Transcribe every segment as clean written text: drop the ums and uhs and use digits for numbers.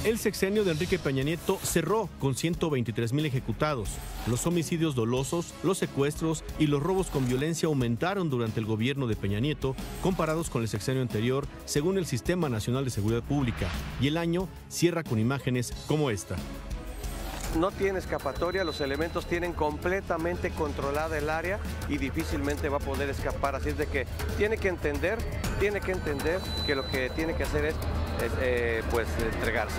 El sexenio de Enrique Peña Nieto cerró con 123,000 ejecutados. Los homicidios dolosos, los secuestros y los robos con violencia aumentaron durante el gobierno de Peña Nieto comparados con el sexenio anterior, según el Sistema Nacional de Seguridad Pública. Y el año cierra con imágenes como esta. No tiene escapatoria, los elementos tienen completamente controlada el área y difícilmente va a poder escapar. Así es de que tiene que entender que lo que tiene que hacer es entregarse.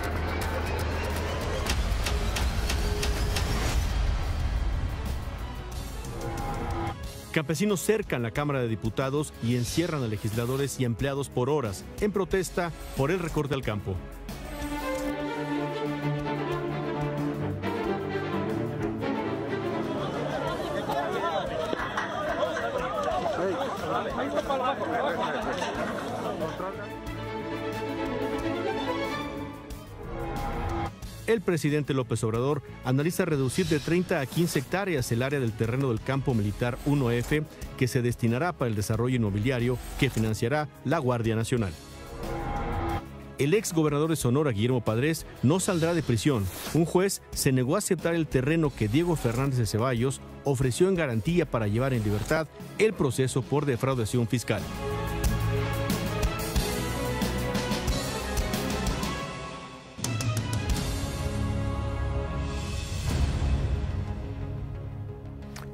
Campesinos cercan la Cámara de Diputados y encierran a legisladores y empleados por horas en protesta por el recorte al campo. El presidente López Obrador analiza reducir de 30 a 15 hectáreas el área del terreno del campo militar 1F que se destinará para el desarrollo inmobiliario que financiará la Guardia Nacional. El ex gobernador de Sonora, Guillermo Padres, no saldrá de prisión. Un juez se negó a aceptar el terreno que Diego Fernández de Ceballos ofreció en garantía para llevar en libertad el proceso por defraudación fiscal.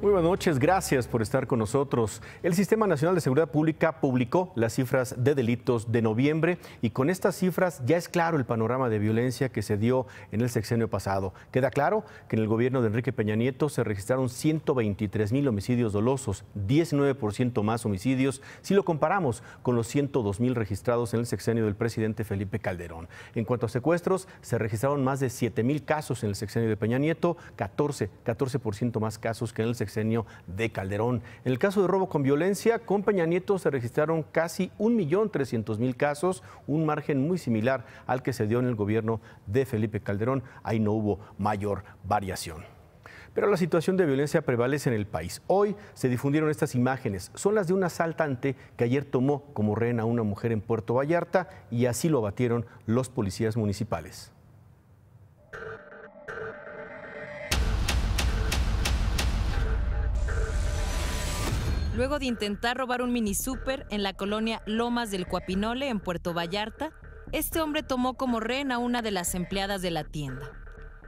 Muy buenas noches, gracias por estar con nosotros. El Sistema Nacional de Seguridad Pública publicó las cifras de delitos de noviembre y con estas cifras ya es claro el panorama de violencia que se dio en el sexenio pasado. Queda claro que en el gobierno de Enrique Peña Nieto se registraron 123,000 homicidios dolosos, 19% más homicidios si lo comparamos con los 102,000 registrados en el sexenio del presidente Felipe Calderón. En cuanto a secuestros, se registraron más de 7,000 casos en el sexenio de Peña Nieto, 14% más casos que en el sexenio de Calderón. En el caso de robo con violencia, con Peña Nieto se registraron casi 1,300,000 casos, un margen muy similar al que se dio en el gobierno de Felipe Calderón. Ahí no hubo mayor variación. Pero la situación de violencia prevalece en el país. Hoy se difundieron estas imágenes. Son las de un asaltante que ayer tomó como rehén a una mujer en Puerto Vallarta y así lo abatieron los policías municipales. Luego de intentar robar un mini súper en la colonia Lomas del Cuapinole, en Puerto Vallarta, este hombre tomó como rehén a una de las empleadas de la tienda.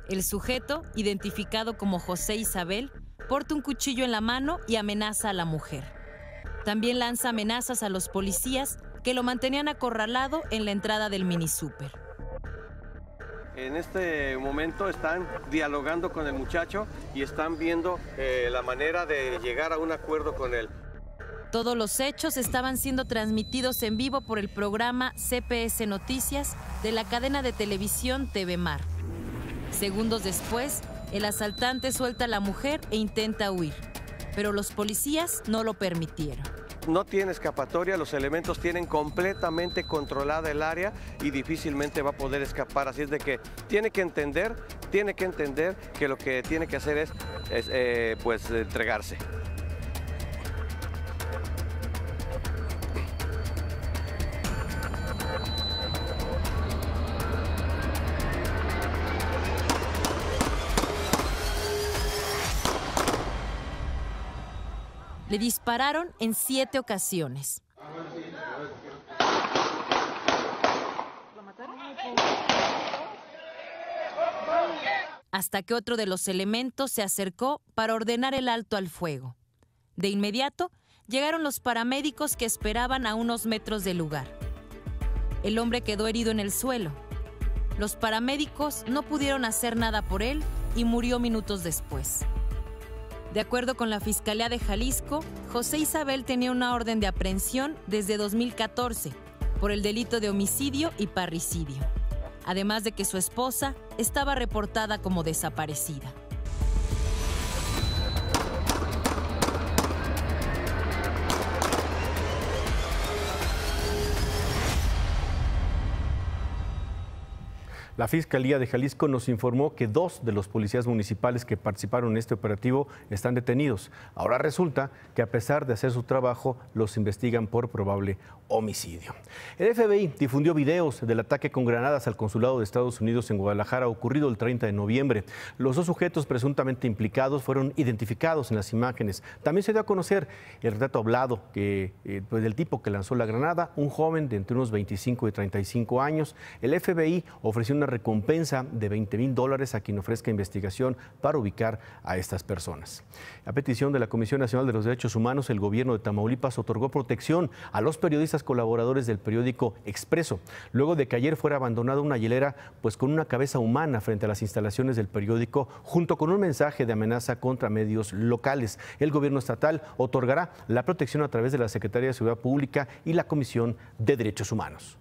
El sujeto, identificado como José Isabel, porta un cuchillo en la mano y amenaza a la mujer. También lanza amenazas a los policías que lo mantenían acorralado en la entrada del mini súper. En este momento están dialogando con el muchacho y están viendo la manera de llegar a un acuerdo con él. Todos los hechos estaban siendo transmitidos en vivo por el programa CPS Noticias de la cadena de televisión TV Mar. Segundos después, el asaltante suelta a la mujer e intenta huir, pero los policías no lo permitieron. No tiene escapatoria, los elementos tienen completamente controlada el área y difícilmente va a poder escapar. Así es de que tiene que entender que lo que tiene que hacer es entregarse. Le dispararon en 7 ocasiones. Hasta que otro de los elementos se acercó para ordenar el alto al fuego. De inmediato, llegaron los paramédicos que esperaban a unos metros del lugar. El hombre quedó herido en el suelo. Los paramédicos no pudieron hacer nada por él y murió minutos después. De acuerdo con la Fiscalía de Jalisco, José Isabel tenía una orden de aprehensión desde 2014 por el delito de homicidio y parricidio, además de que su esposa estaba reportada como desaparecida. La Fiscalía de Jalisco nos informó que 2 de los policías municipales que participaron en este operativo están detenidos. Ahora resulta que a pesar de hacer su trabajo, los investigan por probable homicidio. El FBI difundió videos del ataque con granadas al consulado de Estados Unidos en Guadalajara ocurrido el 30 de noviembre. Los 2 sujetos presuntamente implicados fueron identificados en las imágenes. También se dio a conocer el retrato hablado del tipo que lanzó la granada, un joven de entre unos 25 y 35 años. El FBI ofreció una recompensa de $20,000 a quien ofrezca investigación para ubicar a estas personas. A petición de la Comisión Nacional de los Derechos Humanos, el gobierno de Tamaulipas otorgó protección a los periodistas colaboradores del periódico Expreso, luego de que ayer fuera abandonada una hielera pues con una cabeza humana frente a las instalaciones del periódico, junto con un mensaje de amenaza contra medios locales. El gobierno estatal otorgará la protección a través de la Secretaría de Seguridad Pública y la Comisión de Derechos Humanos.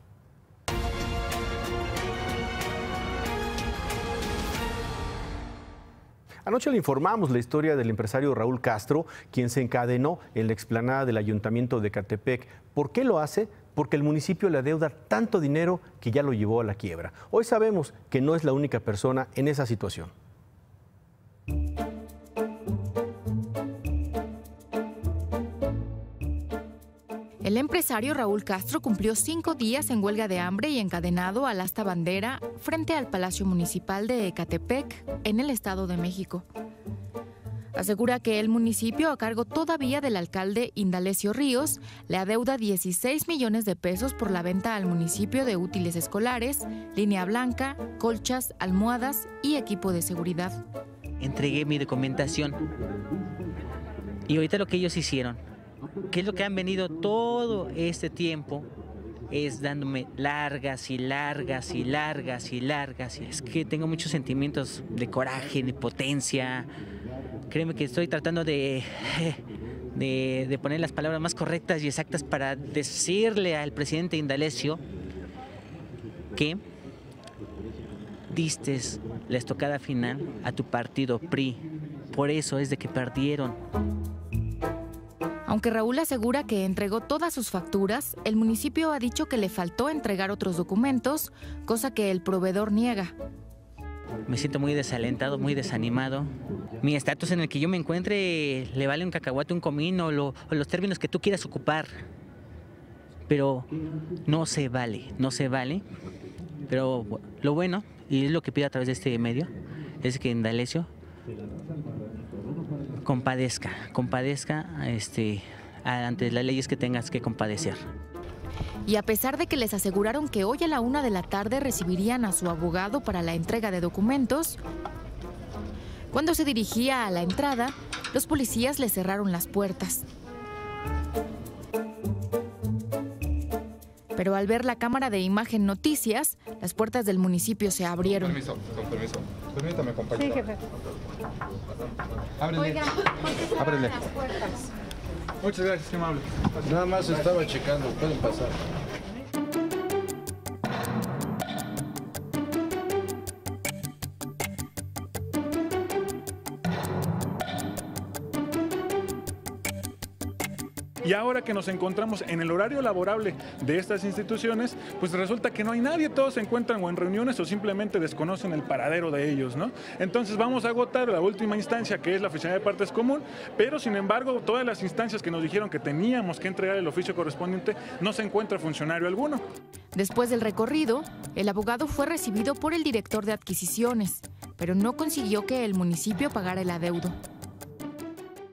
Anoche le informamos la historia del empresario Raúl Castro, quien se encadenó en la explanada del Ayuntamiento de Ecatepec. ¿Por qué lo hace? Porque el municipio le adeuda tanto dinero que ya lo llevó a la quiebra. Hoy sabemos que no es la única persona en esa situación. El empresario Raúl Castro cumplió 5 días en huelga de hambre y encadenado al asta bandera frente al Palacio Municipal de Ecatepec, en el Estado de México. Asegura que el municipio, a cargo todavía del alcalde Indalecio Ríos, le adeuda 16 millones de pesos por la venta al municipio de útiles escolares, línea blanca, colchas, almohadas y equipo de seguridad. Entregué mi documentación y ahorita lo que ellos hicieron, que es lo que han venido todo este tiempo, es dándome largas y largas y largas y largas. Y es que tengo muchos sentimientos de coraje, de potencia. Créeme que estoy tratando de poner las palabras más correctas y exactas para decirle al presidente Indalecio que diste la estocada final a tu partido PRI. Por eso es de que perdieron. Aunque Raúl asegura que entregó todas sus facturas, el municipio ha dicho que le faltó entregar otros documentos, cosa que el proveedor niega. Me siento muy desalentado, muy desanimado. Mi estatus en el que yo me encuentre le vale un cacahuate, un comín o los términos que tú quieras ocupar. Pero no se vale, no se vale. Pero lo bueno, y es lo que pido a través de este medio, es que Indalecio compadezca ante las leyes que tengas que compadecer. Y a pesar de que les aseguraron que hoy a la 1 de la tarde recibirían a su abogado para la entrega de documentos, cuando se dirigía a la entrada, los policías le cerraron las puertas. Pero al ver la cámara de Imagen Noticias, las puertas del municipio se abrieron. Con permiso. Permítame, compañero. Sí, jefe. Ábrele. Oiga, ¿por qué se abren las puertas? Muchas gracias, qué amable. Nada más estaba checando, pueden pasar. Y ahora que nos encontramos en el horario laborable de estas instituciones, pues resulta que no hay nadie, todos se encuentran o en reuniones o simplemente desconocen el paradero de ellos, ¿no? Entonces vamos a agotar la última instancia, que es la Oficina de Partes Común, pero sin embargo todas las instancias que nos dijeron que teníamos que entregar el oficio correspondiente, no se encuentra funcionario alguno. Después del recorrido, el abogado fue recibido por el director de adquisiciones, pero no consiguió que el municipio pagara el adeudo,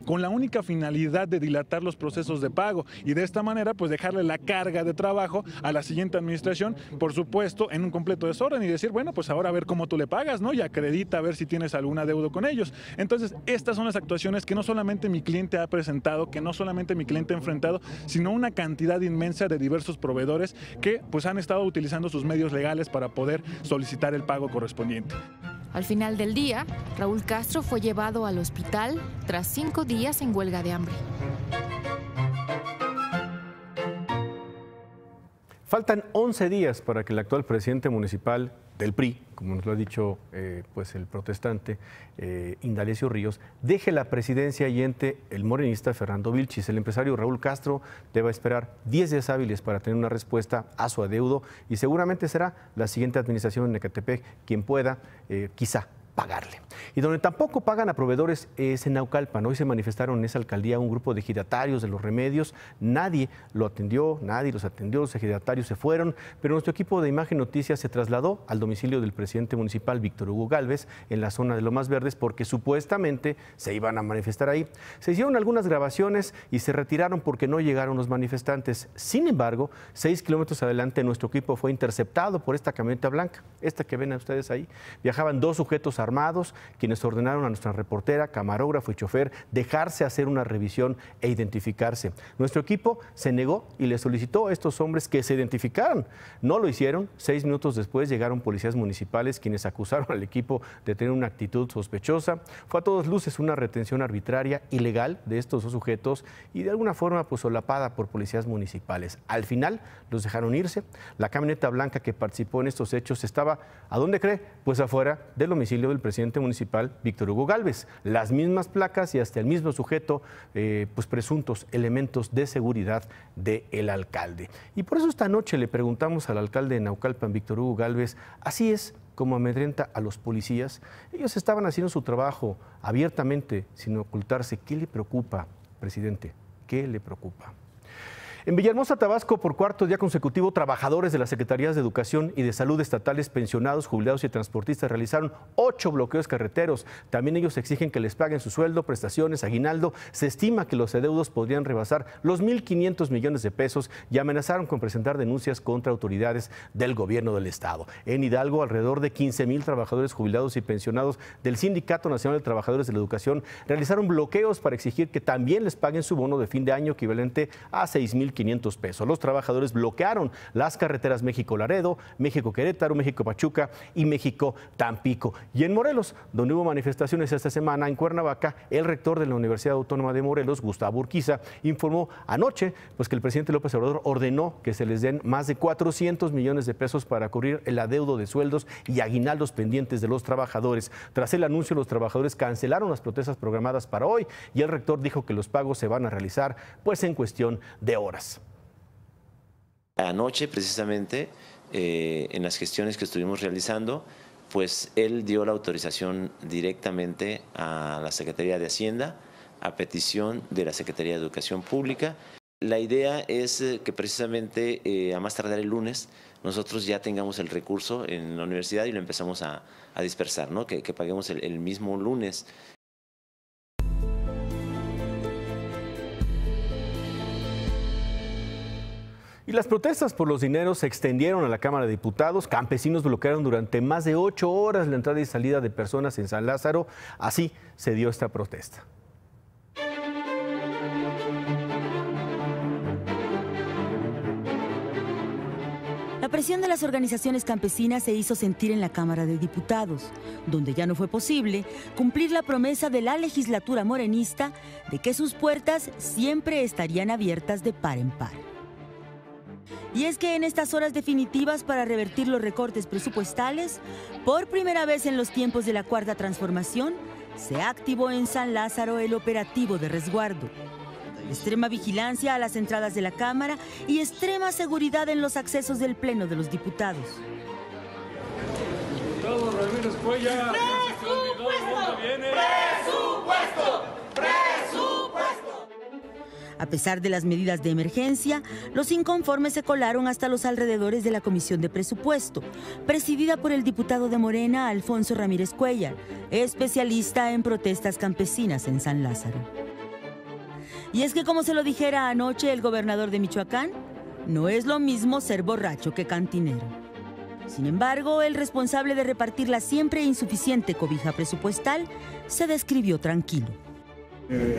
con la única finalidad de dilatar los procesos de pago y de esta manera pues dejarle la carga de trabajo a la siguiente administración, por supuesto en un completo desorden, y decir, bueno, pues ahora a ver cómo tú le pagas, ¿no? Y acredita a ver si tienes algún adeudo con ellos. Entonces, estas son las actuaciones que no solamente mi cliente ha presentado, que no solamente mi cliente ha enfrentado, sino una cantidad inmensa de diversos proveedores que pues han estado utilizando sus medios legales para poder solicitar el pago correspondiente. Al final del día, Raúl Castro fue llevado al hospital tras 5 días en huelga de hambre. Faltan 11 días para que el actual presidente municipal del PRI, como nos lo ha dicho pues el protestante Indalecio Ríos, deje la presidencia y entre el morenista Fernando Vilchis. El empresario Raúl Castro debe esperar 10 días hábiles para tener una respuesta a su adeudo y seguramente será la siguiente administración en Ecatepec quien pueda quizá pagarle. Y donde tampoco pagan a proveedores es en Naucalpan. Hoy se manifestaron en esa alcaldía un grupo de ejidatarios de los remedios. Nadie lo atendió, nadie los atendió, los ejidatarios se fueron, pero nuestro equipo de Imagen Noticias se trasladó al domicilio del presidente municipal Víctor Hugo Gálvez en la zona de Lomas Verdes porque supuestamente se iban a manifestar ahí. Se hicieron algunas grabaciones y se retiraron porque no llegaron los manifestantes. Sin embargo, 6 kilómetros adelante nuestro equipo fue interceptado por esta camioneta blanca, esta que ven ustedes ahí. Viajaban 2 sujetos armados, quienes ordenaron a nuestra reportera, camarógrafo y chofer dejarse hacer una revisión e identificarse. Nuestro equipo se negó y le solicitó a estos hombres que se identificaran. No lo hicieron. 6 minutos después llegaron policías municipales quienes acusaron al equipo de tener una actitud sospechosa. Fue a todas luces una retención arbitraria, ilegal de estos 2 sujetos y de alguna forma pues solapada por policías municipales. Al final los dejaron irse. La camioneta blanca que participó en estos hechos estaba, ¿a dónde cree? Pues afuera del domicilio del presidente municipal Víctor Hugo Gálvez. Las mismas placas y hasta el mismo sujeto, pues presuntos elementos de seguridad del alcalde. Y por eso esta noche le preguntamos al alcalde de Naucalpan, Víctor Hugo Gálvez, así es como amedrenta a los policías. Ellos estaban haciendo su trabajo abiertamente, sin ocultarse. ¿Qué le preocupa, presidente? ¿Qué le preocupa? En Villahermosa, Tabasco, por 4º día consecutivo, trabajadores de las Secretarías de Educación y de Salud estatales, pensionados, jubilados y transportistas realizaron 8 bloqueos carreteros. También ellos exigen que les paguen su sueldo, prestaciones, aguinaldo. Se estima que los adeudos podrían rebasar los 1.500 millones de pesos y amenazaron con presentar denuncias contra autoridades del gobierno del estado. En Hidalgo, alrededor de 15,000 trabajadores jubilados y pensionados del Sindicato Nacional de Trabajadores de la Educación realizaron bloqueos para exigir que también les paguen su bono de fin de año equivalente a 6,500 pesos. Los trabajadores bloquearon las carreteras México-Laredo, México-Querétaro, México-Pachuca y México-Tampico. Y en Morelos, donde hubo manifestaciones esta semana, en Cuernavaca, el rector de la Universidad Autónoma de Morelos, Gustavo Urquiza, informó anoche pues, que el presidente López Obrador ordenó que se les den más de 400 millones de pesos para cubrir el adeudo de sueldos y aguinaldos pendientes de los trabajadores. Tras el anuncio, los trabajadores cancelaron las protestas programadas para hoy y el rector dijo que los pagos se van a realizar pues en cuestión de horas. Anoche, precisamente, en las gestiones que estuvimos realizando, pues él dio la autorización directamente a la Secretaría de Hacienda, a petición de la Secretaría de Educación Pública. La idea es que precisamente a más tardar el lunes nosotros ya tengamos el recurso en la universidad y lo empezamos a dispersar, ¿no? Que paguemos el mismo lunes. Y las protestas por los dineros se extendieron a la Cámara de Diputados. Campesinos bloquearon durante más de 8 horas la entrada y salida de personas en San Lázaro. Así se dio esta protesta. La presión de las organizaciones campesinas se hizo sentir en la Cámara de Diputados, donde ya no fue posible cumplir la promesa de la legislatura morenista de que sus puertas siempre estarían abiertas de par en par. Y es que en estas horas definitivas para revertir los recortes presupuestales, por primera vez en los tiempos de la Cuarta Transformación, se activó en San Lázaro el operativo de resguardo. Extrema vigilancia a las entradas de la Cámara y extrema seguridad en los accesos del Pleno de los Diputados. Diputado Ramírez Cuellar. ¡Presupuesto! ¡Presupuesto! ¡Presupuesto! A pesar de las medidas de emergencia, los inconformes se colaron hasta los alrededores de la Comisión de Presupuesto, presidida por el diputado de Morena, Alfonso Ramírez Cuellar, especialista en protestas campesinas en San Lázaro. Y es que, como se lo dijera anoche el gobernador de Michoacán, no es lo mismo ser borracho que cantinero. Sin embargo, el responsable de repartir la siempre insuficiente cobija presupuestal se describió tranquilo.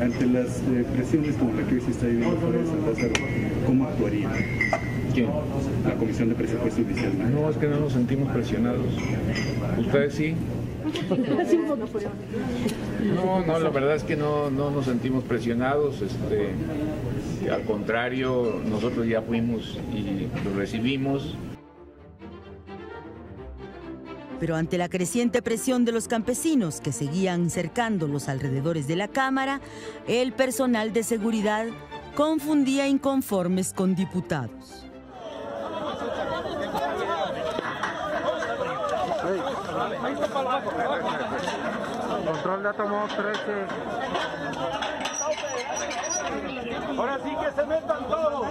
Ante las presiones como la que hoy se está viviendo por San Lázaro, ¿cómo actuaría? ¿Quién? La Comisión de Presupuesto inicialmente. No, es que no nos sentimos presionados. ¿Ustedes sí? No, la verdad es que no nos sentimos presionados, al contrario, nosotros ya fuimos y lo recibimos. Pero ante la creciente presión de los campesinos que seguían cercando los alrededores de la Cámara, el personal de seguridad confundía inconformes con diputados. Control de átomos 13. Ahora sí que se metan todos.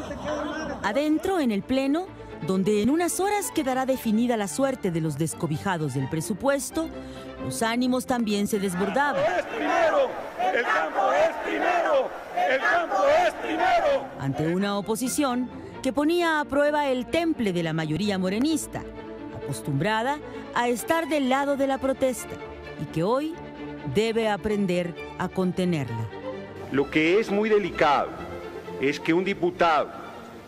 Adentro, en el Pleno, donde en unas horas quedará definida la suerte de los descobijados del presupuesto, los ánimos también se desbordaban. ¡El campo es primero! ¡El campo es primero! ¡El campo es primero! Ante una oposición que ponía a prueba el temple de la mayoría morenista, acostumbrada a estar del lado de la protesta y que hoy debe aprender a contenerla. Lo que es muy delicado es que un diputado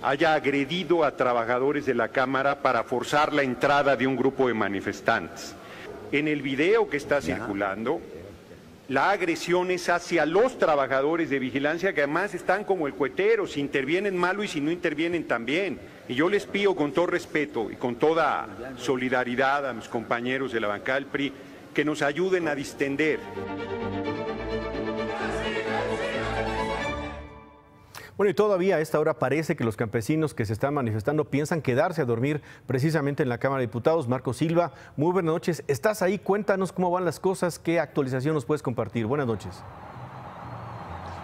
haya agredido a trabajadores de la Cámara para forzar la entrada de un grupo de manifestantes. En el video que está circulando, la agresión es hacia los trabajadores de vigilancia, que además están como el cuetero, si intervienen malo y si no intervienen también. Y yo les pido con todo respeto y con toda solidaridad a mis compañeros de la bancada del PRI que nos ayuden a distender. Bueno, y todavía a esta hora parece que los campesinos que se están manifestando piensan quedarse a dormir precisamente en la Cámara de Diputados. Marco Silva, muy buenas noches. ¿Estás ahí? Cuéntanos cómo van las cosas, qué actualización nos puedes compartir. Buenas noches.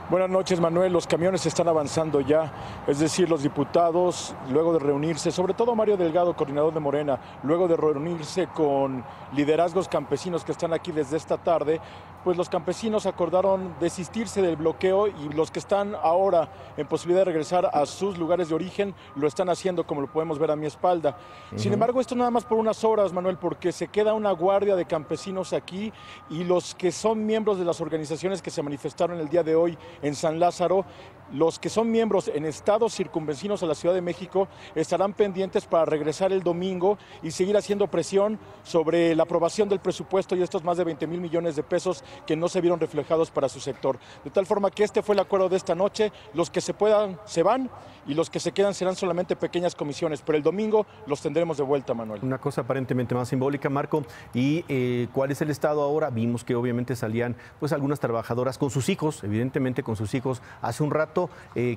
Buenas noches, Manuel. Los camiones están avanzando ya, es decir, los diputados, luego de reunirse, sobre todo Mario Delgado, coordinador de Morena, luego de reunirse con liderazgos campesinos que están aquí desde esta tarde, pues los campesinos acordaron desistirse del bloqueo y los que están ahora en posibilidad de regresar a sus lugares de origen lo están haciendo, como lo podemos ver a mi espalda. Sin embargo, esto nada más por unas horas, Manuel, porque se queda una guardia de campesinos aquí y los que son miembros de las organizaciones que se manifestaron el día de hoy en San Lázaro, los que son miembros en estados circunvecinos a la Ciudad de México estarán pendientes para regresar el domingo y seguir haciendo presión sobre la aprobación del presupuesto y estos más de 20,000 millones de pesos que no se vieron reflejados para su sector. De tal forma que este fue el acuerdo de esta noche, los que se puedan se van y los que se quedan serán solamente pequeñas comisiones, pero el domingo los tendremos de vuelta, Manuel. Una cosa aparentemente más simbólica, Marco, y ¿cuál es el estado ahora? Vimos que obviamente salían pues algunas trabajadoras con sus hijos, evidentemente con sus hijos, hace un rato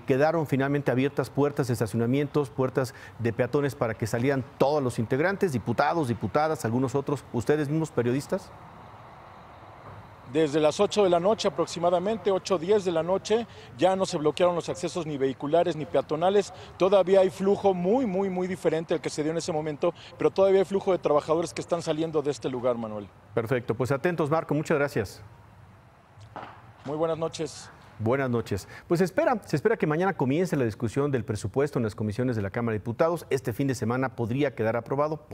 quedaron finalmente abiertas puertas de estacionamientos, puertas de peatones para que salieran todos los integrantes, diputados, diputadas, algunos otros, ustedes mismos periodistas. Desde las 8 de la noche aproximadamente, 8:10 de la noche, ya no se bloquearon los accesos ni vehiculares ni peatonales. Todavía hay flujo muy diferente al que se dio en ese momento, pero todavía hay flujo de trabajadores que están saliendo de este lugar, Manuel. Perfecto, pues atentos, Marco, muchas gracias. Muy buenas noches. Buenas noches. Pues se espera que mañana comience la discusión del presupuesto en las comisiones de la Cámara de Diputados. Este fin de semana podría quedar aprobado.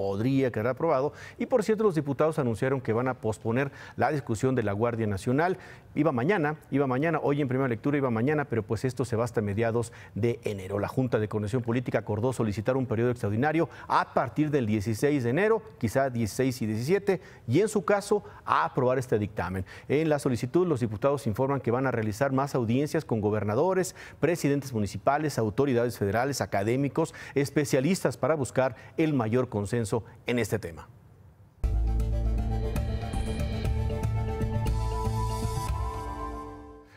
Y por cierto, los diputados anunciaron que van a posponer la discusión de la Guardia Nacional. Iba mañana, hoy en primera lectura iba mañana, pero pues esto se va hasta mediados de enero. La Junta de Coordinación Política acordó solicitar un periodo extraordinario a partir del 16 de enero, quizá 16 y 17, y en su caso a aprobar este dictamen. En la solicitud, los diputados informan que van a realizar más audiencias con gobernadores, presidentes municipales, autoridades federales, académicos, especialistas para buscar el mayor consenso en este tema.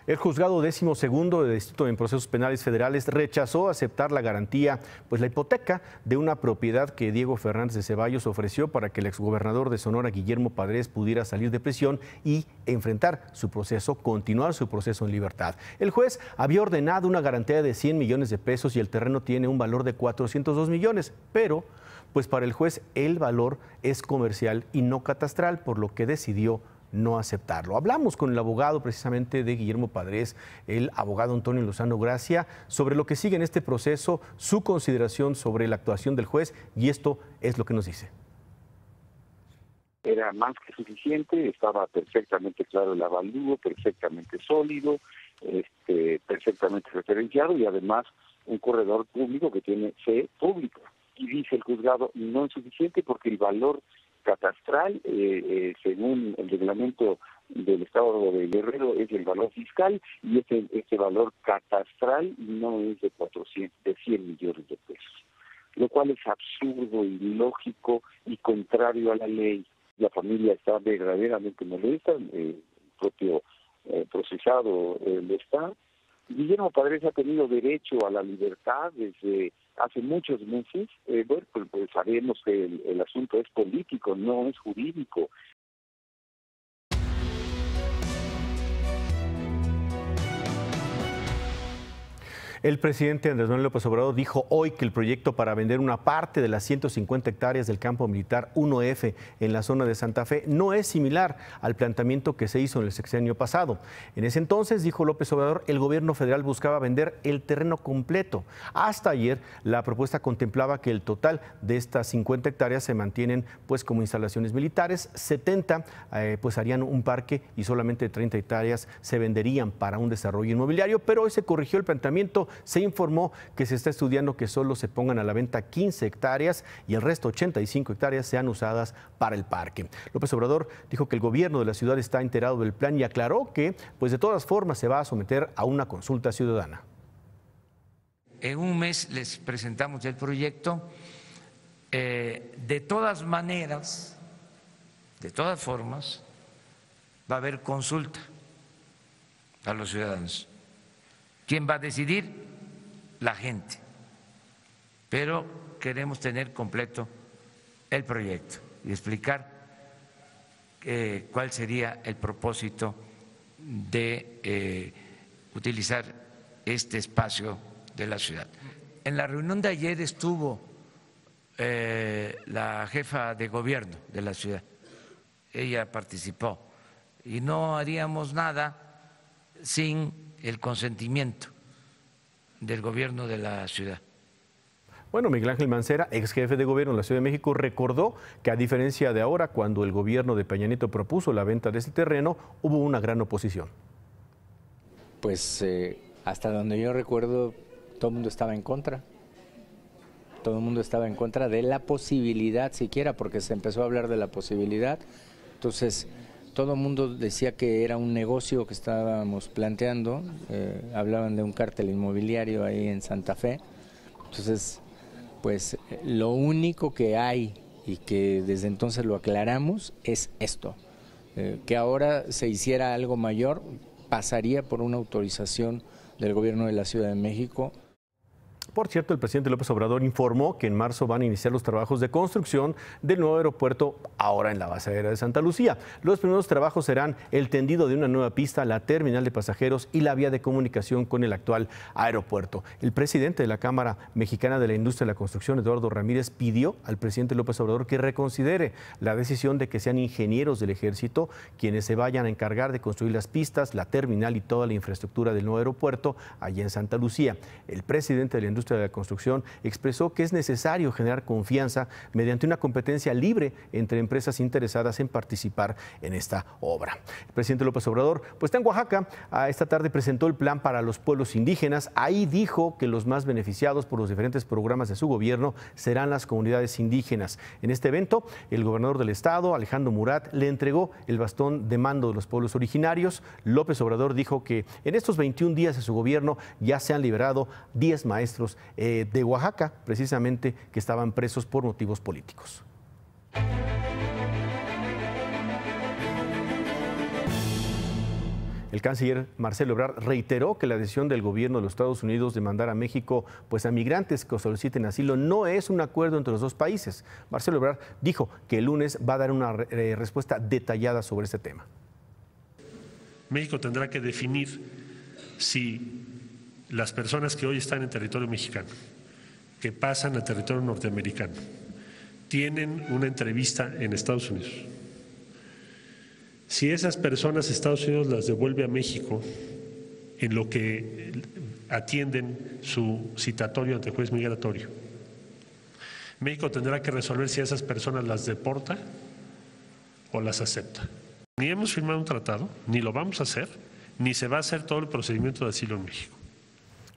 El juzgado 12º de Distrito en Procesos Penales Federales rechazó aceptar la garantía, pues la hipoteca de una propiedad que Diego Fernández de Ceballos ofreció para que el exgobernador de Sonora, Guillermo Padres, pudiera salir de prisión y enfrentar su proceso, continuar su proceso en libertad. El juez había ordenado una garantía de 100 millones de pesos y el terreno tiene un valor de 402 millones, pero pues para el juez el valor es comercial y no catastral, por lo que decidió no aceptarlo. Hablamos con el abogado precisamente de Guillermo Padres, el abogado Antonio Lozano Gracia, sobre lo que sigue en este proceso, su consideración sobre la actuación del juez, y esto es lo que nos dice. Era más que suficiente, estaba perfectamente claro el avalúo, perfectamente sólido, perfectamente referenciado y además un corredor público que tiene fe pública. Y dice el juzgado, no es suficiente porque el valor catastral, según el reglamento del Estado de Guerrero, es el valor fiscal, y ese valor catastral no es de 100 millones de pesos, lo cual es absurdo, ilógico y contrario a la ley. La familia está verdaderamente molesta, el propio procesado lo está. Guillermo Padres ha tenido derecho a la libertad desde hace muchos meses. Pues sabemos que el asunto es político, no es jurídico. El presidente Andrés Manuel López Obrador dijo hoy que el proyecto para vender una parte de las 150 hectáreas del campo militar 1F en la zona de Santa Fe no es similar al planteamiento que se hizo en el sexenio pasado. En ese entonces, dijo López Obrador, el gobierno federal buscaba vender el terreno completo. Hasta ayer, la propuesta contemplaba que el total de estas 50 hectáreas se mantienen pues como instalaciones militares, 70 pues harían un parque y solamente 30 hectáreas se venderían para un desarrollo inmobiliario, pero hoy se corrigió el planteamiento. Se informó que se está estudiando que solo se pongan a la venta 15 hectáreas y el resto 85 hectáreas sean usadas para el parque. López Obrador dijo que el gobierno de la ciudad está enterado del plan y aclaró que pues de todas formas se va a someter a una consulta ciudadana. En un mes les presentamos el proyecto. De todas maneras, de todas formas, va a haber consulta a los ciudadanos. ¿Quién va a decidir? La gente. Pero queremos tener completo el proyecto y explicar cuál sería el propósito de utilizar este espacio de la ciudad. En la reunión de ayer estuvo la jefa de gobierno de la ciudad. Ella participó y no haríamos nada sin el consentimiento del gobierno de la ciudad. Bueno, Miguel Ángel Mancera, ex jefe de gobierno de la Ciudad de México, recordó que a diferencia de ahora, cuando el gobierno de Peña Nieto propuso la venta de ese terreno, hubo una gran oposición. Pues hasta donde yo recuerdo, todo el mundo estaba en contra. Todo el mundo estaba en contra de la posibilidad siquiera, porque se empezó a hablar de la posibilidad. Entonces, todo el mundo decía que era un negocio que estábamos planteando, hablaban de un cártel inmobiliario ahí en Santa Fe. Entonces, pues lo único que hay y que desde entonces lo aclaramos es esto, que ahora se hiciera algo mayor, pasaría por una autorización del gobierno de la Ciudad de México. Por cierto, el presidente López Obrador informó que en marzo van a iniciar los trabajos de construcción del nuevo aeropuerto, ahora en la base aérea de Santa Lucía. Los primeros trabajos serán el tendido de una nueva pista, la terminal de pasajeros y la vía de comunicación con el actual aeropuerto. El presidente de la Cámara Mexicana de la Industria de la Construcción, Eduardo Ramírez, pidió al presidente López Obrador que reconsidere la decisión de que sean ingenieros del Ejército quienes se vayan a encargar de construir las pistas, la terminal y toda la infraestructura del nuevo aeropuerto allá en Santa Lucía. El presidente de la Industria de la Construcción expresó que es necesario generar confianza mediante una competencia libre entre empresas interesadas en participar en esta obra. El presidente López Obrador pues está en Oaxaca. Esta tarde presentó el plan para los pueblos indígenas. Ahí dijo que los más beneficiados por los diferentes programas de su gobierno serán las comunidades indígenas. En este evento, el gobernador del estado, Alejandro Murat, le entregó el bastón de mando de los pueblos originarios. López Obrador dijo que en estos 21 días de su gobierno ya se han liberado 10 maestros de Oaxaca, precisamente, que estaban presos por motivos políticos. El canciller Marcelo Ebrard reiteró que la decisión del gobierno de los Estados Unidos de mandar a México pues, a migrantes que soliciten asilo no es un acuerdo entre los dos países. Marcelo Ebrard dijo que el lunes va a dar una respuesta detallada sobre este tema. México tendrá que definir si las personas que hoy están en territorio mexicano, que pasan a territorio norteamericano, tienen una entrevista en Estados Unidos. Si esas personas Estados Unidos las devuelve a México en lo que atienden su citatorio ante el juez migratorio, México tendrá que resolver si a esas personas las deporta o las acepta. Ni hemos firmado un tratado, ni lo vamos a hacer, ni se va a hacer todo el procedimiento de asilo en México.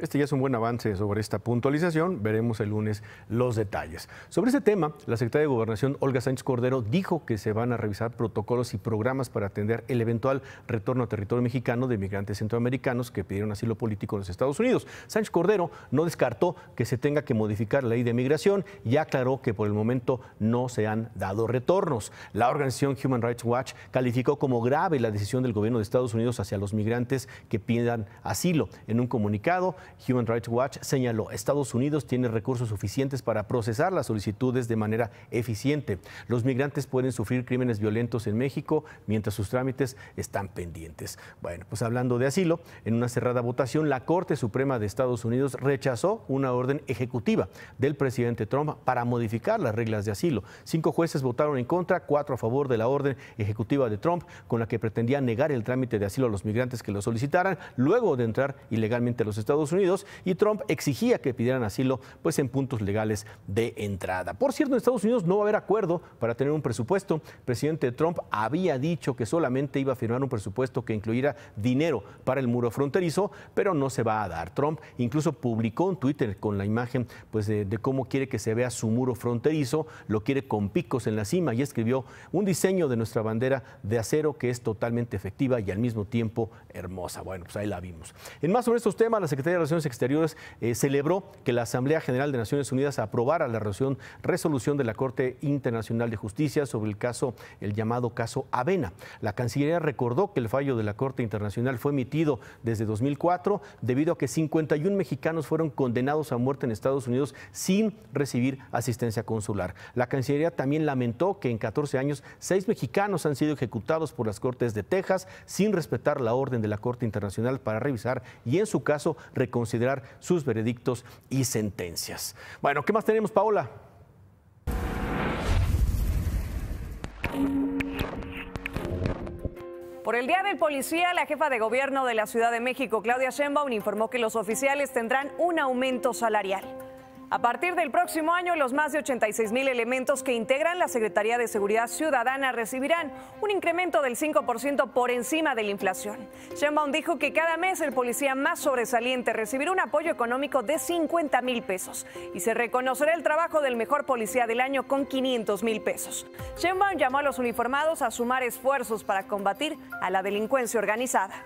Este ya es un buen avance sobre esta puntualización. Veremos el lunes los detalles. Sobre ese tema, la secretaria de Gobernación, Olga Sánchez Cordero, dijo que se van a revisar protocolos y programas para atender el eventual retorno a territorio mexicano de migrantes centroamericanos que pidieron asilo político en los Estados Unidos. Sánchez Cordero no descartó que se tenga que modificar la ley de migración y aclaró que por el momento no se han dado retornos. La organización Human Rights Watch calificó como grave la decisión del gobierno de Estados Unidos hacia los migrantes que pidan asilo. En un comunicado, Human Rights Watch señaló: Estados Unidos tiene recursos suficientes para procesar las solicitudes de manera eficiente. Los migrantes pueden sufrir crímenes violentos en México mientras sus trámites están pendientes. Bueno, pues hablando de asilo, en una cerrada votación, la Corte Suprema de Estados Unidos rechazó una orden ejecutiva del presidente Trump para modificar las reglas de asilo. 5 jueces votaron en contra, 4 a favor de la orden ejecutiva de Trump, con la que pretendía negar el trámite de asilo a los migrantes que lo solicitaran luego de entrar ilegalmente a los Estados Unidos, y Trump exigía que pidieran asilo pues en puntos legales de entrada. Por cierto, en Estados Unidos no va a haber acuerdo para tener un presupuesto. El presidente Trump había dicho que solamente iba a firmar un presupuesto que incluyera dinero para el muro fronterizo, pero no se va a dar. Trump incluso publicó un Twitter con la imagen pues de cómo quiere que se vea su muro fronterizo. Lo quiere con picos en la cima y escribió: un diseño de nuestra bandera de acero que es totalmente efectiva y al mismo tiempo hermosa. Bueno, pues ahí la vimos. En más sobre estos temas, la Secretaría de Relaciones Exteriores celebró que la Asamblea General de Naciones Unidas aprobara la resolución de la Corte Internacional de Justicia sobre el caso, el llamado caso Avena. La Cancillería recordó que el fallo de la Corte Internacional fue emitido desde 2004 debido a que 51 mexicanos fueron condenados a muerte en Estados Unidos sin recibir asistencia consular. La Cancillería también lamentó que en 14 años 6 mexicanos han sido ejecutados por las Cortes de Texas sin respetar la orden de la Corte Internacional para revisar y en su caso reconsiderar sus veredictos y sentencias. Bueno, ¿qué más tenemos, Paola? Por el Día del Policía, la jefa de gobierno de la Ciudad de México, Claudia Sheinbaum, informó que los oficiales tendrán un aumento salarial. A partir del próximo año, los más de 86,000 elementos que integran la Secretaría de Seguridad Ciudadana recibirán un incremento del 5% por encima de la inflación. Sheinbaum dijo que cada mes el policía más sobresaliente recibirá un apoyo económico de 50,000 pesos y se reconocerá el trabajo del mejor policía del año con 500,000 pesos. Sheinbaum llamó a los uniformados a sumar esfuerzos para combatir a la delincuencia organizada.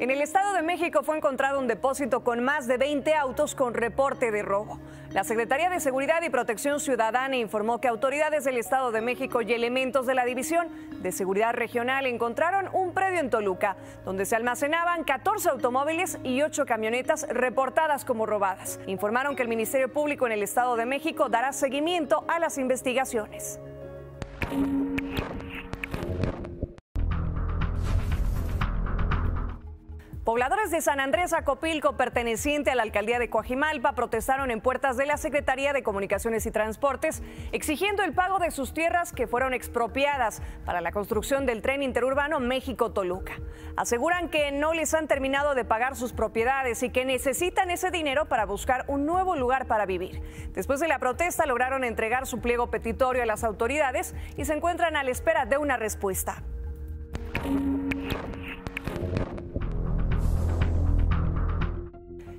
En el Estado de México fue encontrado un depósito con más de 20 autos con reporte de robo. La Secretaría de Seguridad y Protección Ciudadana informó que autoridades del Estado de México y elementos de la División de Seguridad Regional encontraron un predio en Toluca, donde se almacenaban 14 automóviles y 8 camionetas reportadas como robadas. Informaron que el Ministerio Público en el Estado de México dará seguimiento a las investigaciones. Pobladores de San Andrés Acopilco, perteneciente a la alcaldía de Coajimalpa, protestaron en puertas de la Secretaría de Comunicaciones y Transportes, exigiendo el pago de sus tierras que fueron expropiadas para la construcción del tren interurbano México-Toluca. Aseguran que no les han terminado de pagar sus propiedades y que necesitan ese dinero para buscar un nuevo lugar para vivir. Después de la protesta, lograron entregar su pliego petitorio a las autoridades y se encuentran a la espera de una respuesta.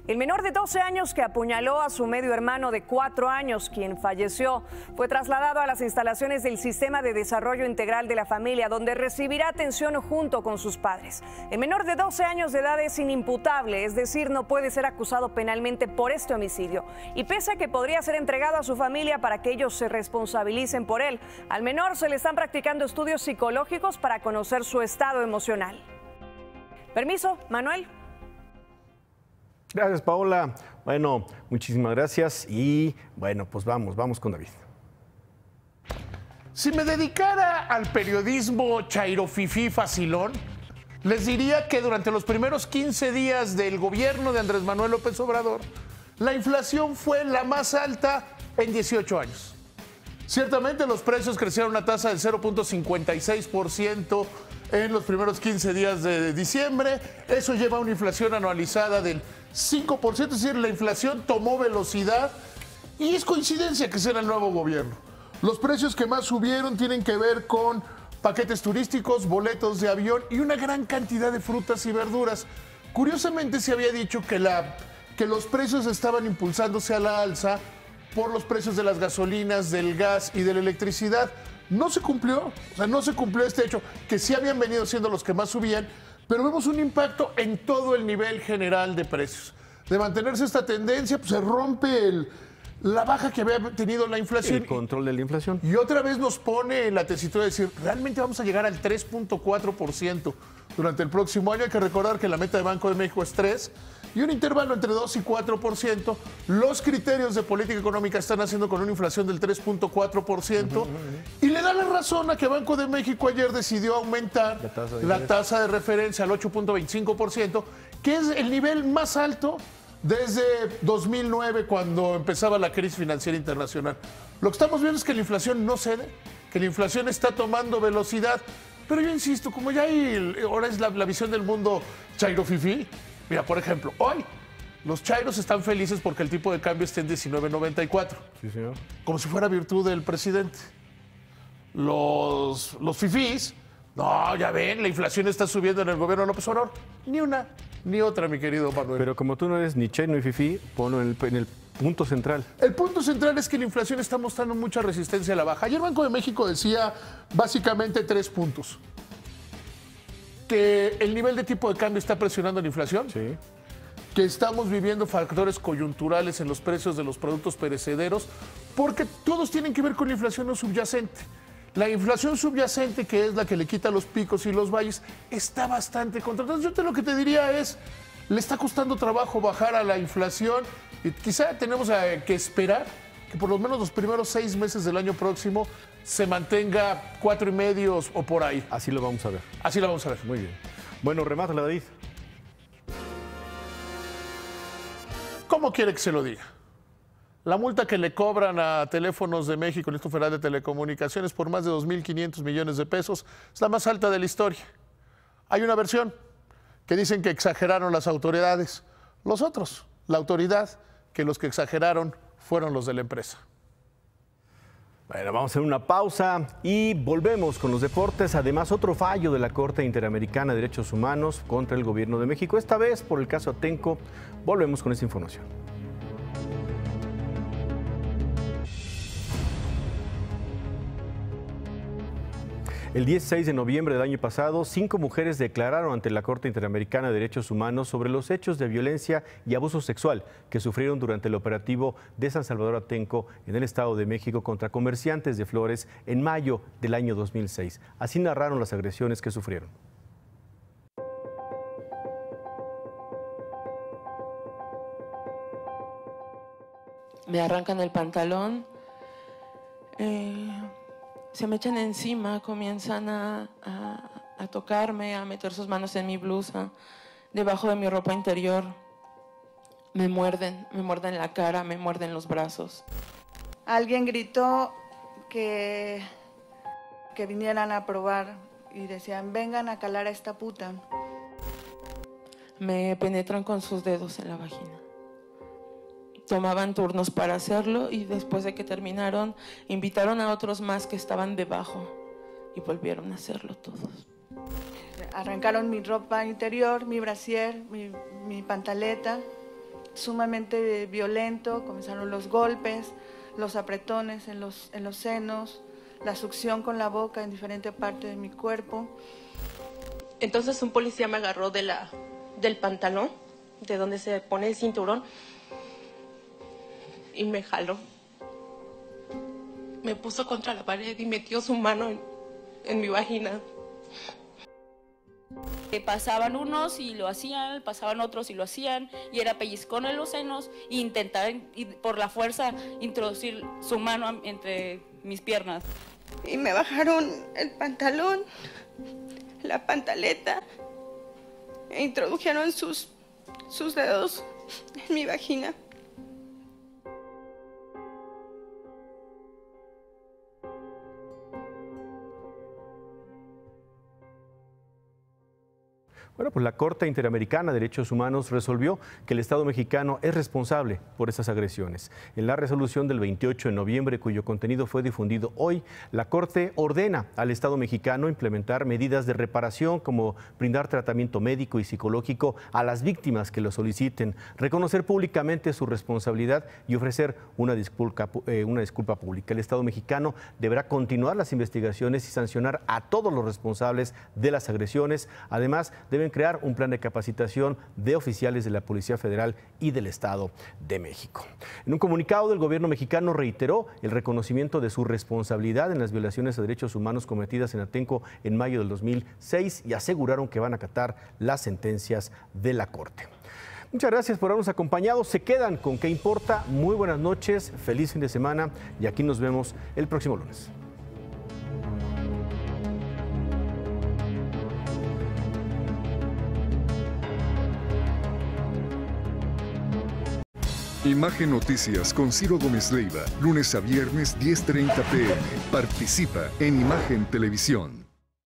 El menor de 12 años que apuñaló a su medio hermano de 4 años, quien falleció, fue trasladado a las instalaciones del Sistema de Desarrollo Integral de la Familia, donde recibirá atención junto con sus padres. El menor de 12 años de edad es inimputable, es decir, no puede ser acusado penalmente por este homicidio. Y pese a que podría ser entregado a su familia para que ellos se responsabilicen por él, al menor se le están practicando estudios psicológicos para conocer su estado emocional. Permiso, Manuel. Gracias, Paola. Bueno, muchísimas gracias y bueno, pues vamos con David. Si me dedicara al periodismo chairofifí facilón, les diría que durante los primeros 15 días del gobierno de Andrés Manuel López Obrador, la inflación fue la más alta en 18 años. Ciertamente los precios crecieron a una tasa del 0.56% en los primeros 15 días de diciembre. Eso lleva a una inflación anualizada del 5%, es decir, la inflación tomó velocidad y es coincidencia que sea el nuevo gobierno. Los precios que más subieron tienen que ver con paquetes turísticos, boletos de avión y una gran cantidad de frutas y verduras. Curiosamente se había dicho que los precios estaban impulsándose a la alza por los precios de las gasolinas, del gas y de la electricidad. No se cumplió, o sea, no se cumplió este hecho, que sí habían venido siendo los que más subían, pero vemos un impacto en todo el nivel general de precios. De mantenerse esta tendencia, pues se rompe la baja que había tenido la inflación. El control de la inflación. Y otra vez nos pone en la tesitura de decir, ¿realmente vamos a llegar al 3.4% durante el próximo año? Hay que recordar que la meta de Banco de México es 3%. Y un intervalo entre 2 y 4%. Los criterios de política económica están haciendo con una inflación del 3.4%. Y le da la razón a que Banco de México ayer decidió aumentar la tasa de referencia al 8.25%, que es el nivel más alto desde 2009, cuando empezaba la crisis financiera internacional. Lo que estamos viendo es que la inflación no cede, que la inflación está tomando velocidad. Pero yo insisto, como ya ahora es la visión del mundo chairo-fifí. Mira, por ejemplo, hoy los chairos están felices porque el tipo de cambio está en 19.94. Sí, señor. Como si fuera virtud del presidente. Los fifís, no, ya ven, la inflación está subiendo en el gobierno de López Obrador. Ni una, ni otra, mi querido Manuel. Pero como tú no eres ni chairo ni fifí, ponlo en el punto central. El punto central es que la inflación está mostrando mucha resistencia a la baja. Ayer Banco de México decía básicamente 3 puntos. Que el nivel de tipo de cambio está presionando la inflación, sí. Que estamos viviendo factores coyunturales en los precios de los productos perecederos, porque todos tienen que ver con la inflación no subyacente. La inflación subyacente, que es la que le quita los picos y los valles, está bastante controlada. Entonces, yo lo que te diría es, le está costando trabajo bajar a la inflación y quizá tenemos que esperar que por lo menos los primeros 6 meses del año próximo se mantenga 4,5 o por ahí. Así lo vamos a ver. Así lo vamos a ver. Muy bien. Bueno, remátala, David. ¿Cómo quiere que se lo diga? La multa que le cobran a Teléfonos de México, el Instituto Federal de Telecomunicaciones, por más de 2.500 millones de pesos, es la más alta de la historia. Hay una versión que dicen que exageraron las autoridades. Los otros, la autoridad, que los que exageraron fueron los de la empresa. Bueno, vamos a hacer una pausa y volvemos con los deportes. Además, otro fallo de la Corte Interamericana de Derechos Humanos contra el Gobierno de México, esta vez por el caso Atenco. Volvemos con esta información. El 16 de noviembre del año pasado, 5 mujeres declararon ante la Corte Interamericana de Derechos Humanos sobre los hechos de violencia y abuso sexual que sufrieron durante el operativo de San Salvador Atenco en el Estado de México contra comerciantes de flores en mayo del año 2006. Así narraron las agresiones que sufrieron. Me arrancan el pantalón. Se me echan encima, comienzan a tocarme, a meter sus manos en mi blusa, debajo de mi ropa interior. Me muerden la cara, me muerden los brazos. Alguien gritó que vinieran a probar y decían, vengan a calar a esta puta. Me penetran con sus dedos en la vagina. Tomaban turnos para hacerlo y después de que terminaron, invitaron a otros más que estaban debajo y volvieron a hacerlo todos. Arrancaron mi ropa interior, mi brasier, mi pantaleta, sumamente violento. Comenzaron los golpes, los apretones en los senos, la succión con la boca en diferente parte de mi cuerpo. Entonces un policía me agarró del pantalón, de donde se pone el cinturón, y me jaló. Me puso contra la pared y metió su mano en mi vagina. Pasaban unos y lo hacían, pasaban otros y lo hacían, y era pellizcón en los senos e intentaban por la fuerza introducir su mano entre mis piernas. Y me bajaron el pantalón, la pantaleta, e introdujeron sus dedos en mi vagina. Bueno, pues la Corte Interamericana de Derechos Humanos resolvió que el Estado mexicano es responsable por esas agresiones. En la resolución del 28 de noviembre, cuyo contenido fue difundido hoy, la Corte ordena al Estado mexicano implementar medidas de reparación como brindar tratamiento médico y psicológico a las víctimas que lo soliciten, reconocer públicamente su responsabilidad y ofrecer una disculpa pública. El Estado mexicano deberá continuar las investigaciones y sancionar a todos los responsables de las agresiones. Además, deben crear un plan de capacitación de oficiales de la Policía Federal y del Estado de México. En un comunicado, el gobierno mexicano reiteró el reconocimiento de su responsabilidad en las violaciones a derechos humanos cometidas en Atenco en mayo del 2006 y aseguraron que van a acatar las sentencias de la Corte. Muchas gracias por habernos acompañado. Se quedan con ¿Qué importa? Muy buenas noches, feliz fin de semana y aquí nos vemos el próximo lunes. Imagen Noticias con Ciro Gómez Leiva, lunes a viernes 10:30 p.m. Participa en Imagen Televisión.